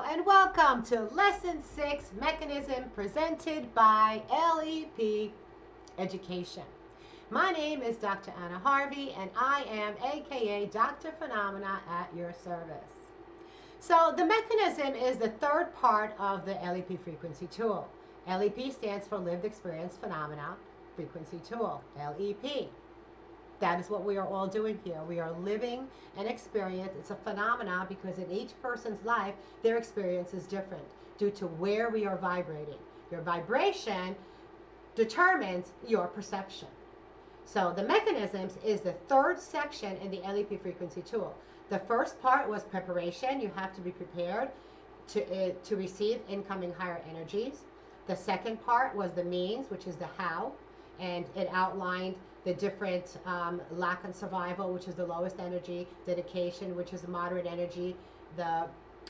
and welcome to Lesson 6 Mechanism presented by LEP Education. My name is Dr. Anna Harvey, and I am aka Dr. Phenomena at your service. So, the mechanism is the third part of the LEP frequency tool. LEP stands for Lived Experience Phenomena Frequency Tool, LEP. That is what we are all doing here. We are living an experience. It's a phenomena because in each person's life, their experience is different due to where we are vibrating. Your vibration determines your perception. So the mechanisms is the third section in the LEP frequency tool. The first part was preparation. You have to be prepared to receive incoming higher energies. The second part was the means, which is the how, and it outlined the different lack and survival, which is the lowest energy, dedication, which is a moderate energy, the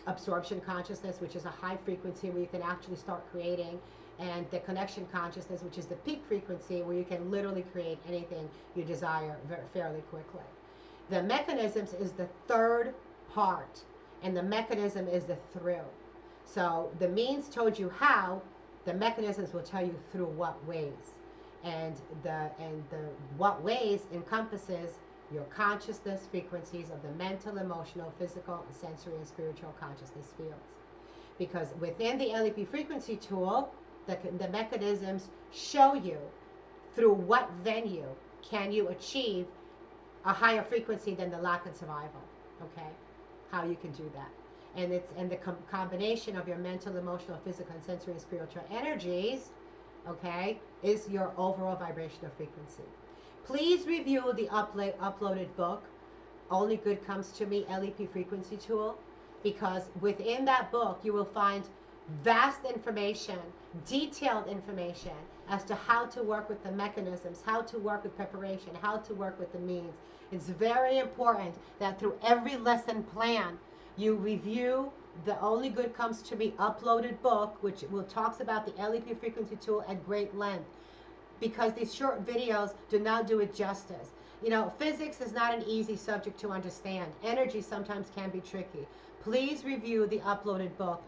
absorption consciousness, which is a high frequency where you can actually start creating, and the connection consciousness, which is the peak frequency where you can literally create anything you desire fairly quickly. The mechanisms is the third part, and the mechanism is the through. So the means told you how, the mechanisms will tell you through what ways. And the what ways encompasses your consciousness frequencies of the mental, emotional, physical, sensory, and spiritual consciousness fields. Because within the LEP frequency tool, the mechanisms show you through what venue can you achieve a higher frequency than the lack and survival. Okay, how you can do that, and the combination of your mental, emotional, physical, and sensory, and spiritual energies, okay, is your overall vibrational frequency. Please review the uploaded book, Only Good Comes to Me, LEP Frequency Tool, because within that book you will find vast information, detailed information as to how to work with the mechanisms, how to work with preparation, how to work with the means. It's very important that through every lesson plan you review the Only Good Comes to Me uploaded book, which talks about the LEP frequency tool at great length, because these short videos do not do it justice. You know, physics is not an easy subject to understand. Energy sometimes can be tricky. Please review the uploaded book.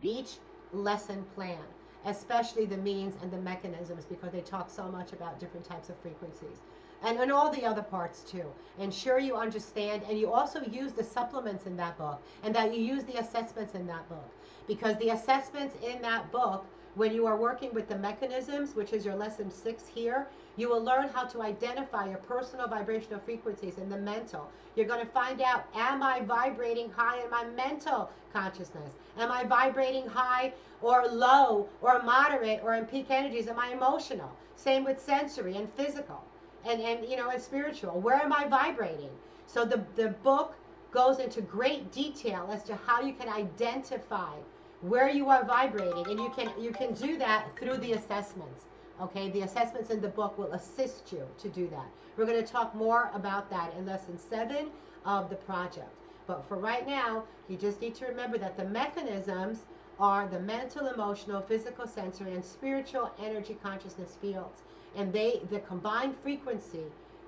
Each lesson plan, especially the means and the mechanisms, because they talk so much about different types of frequencies. And all the other parts too. Ensure you understand, and you also use the supplements in that book, and that you use the assessments in that book. Because the assessments in that book, when you are working with the mechanisms, which is your lesson 6 here, you will learn how to identify your personal vibrational frequencies in the mental. You're going to find out, am I vibrating high in my mental consciousness? Am I vibrating high or low or moderate or in peak energies? Am I emotional? Same with sensory and physical. And you know, and spiritual. Where am I vibrating? So the book goes into great detail as to how you can identify where you are vibrating, and you can do that through the assessments. Okay, the assessments in the book will assist you to do that. We're going to talk more about that in lesson 7 of the project. But for right now, you just need to remember that the mechanisms are the mental, emotional, physical, sensory, and spiritual energy consciousness fields. And the combined frequency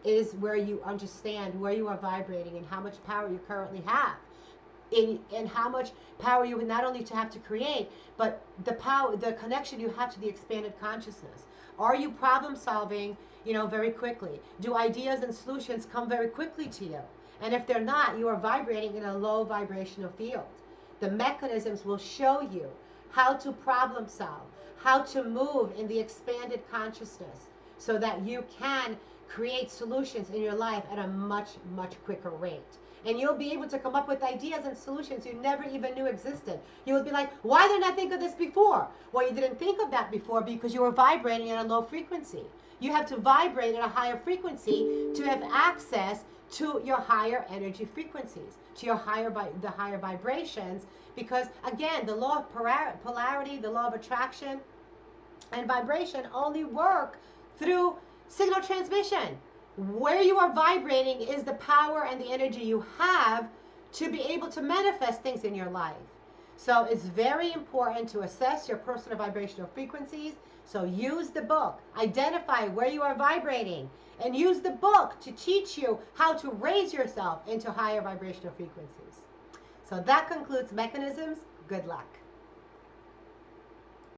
is where you understand where you are vibrating and how much power you currently have. And how much power you would not only to have to create, but the power, the connection you have to the expanded consciousness. Are you problem solving, you know, very quickly? Do ideas and solutions come very quickly to you? And if they're not, you are vibrating in a low vibrational field. The mechanisms will show you how to problem solve, how to move in the expanded consciousness, so that you can create solutions in your life at a much, much quicker rate. And you'll be able to come up with ideas and solutions you never even knew existed. You would be like, why didn't I think of this before? Well, you didn't think of that before because you were vibrating at a low frequency. You have to vibrate at a higher frequency to have access to your higher energy frequencies, to your higher vibrations, because again, the law of polarity, the law of attraction and vibration only work through signal transmission. Where you are vibrating is the power and the energy you have to be able to manifest things in your life. So it's very important to assess your personal vibrational frequencies. So use the book, identify where you are vibrating, and use the book to teach you how to raise yourself into higher vibrational frequencies. So that concludes mechanisms. Good luck.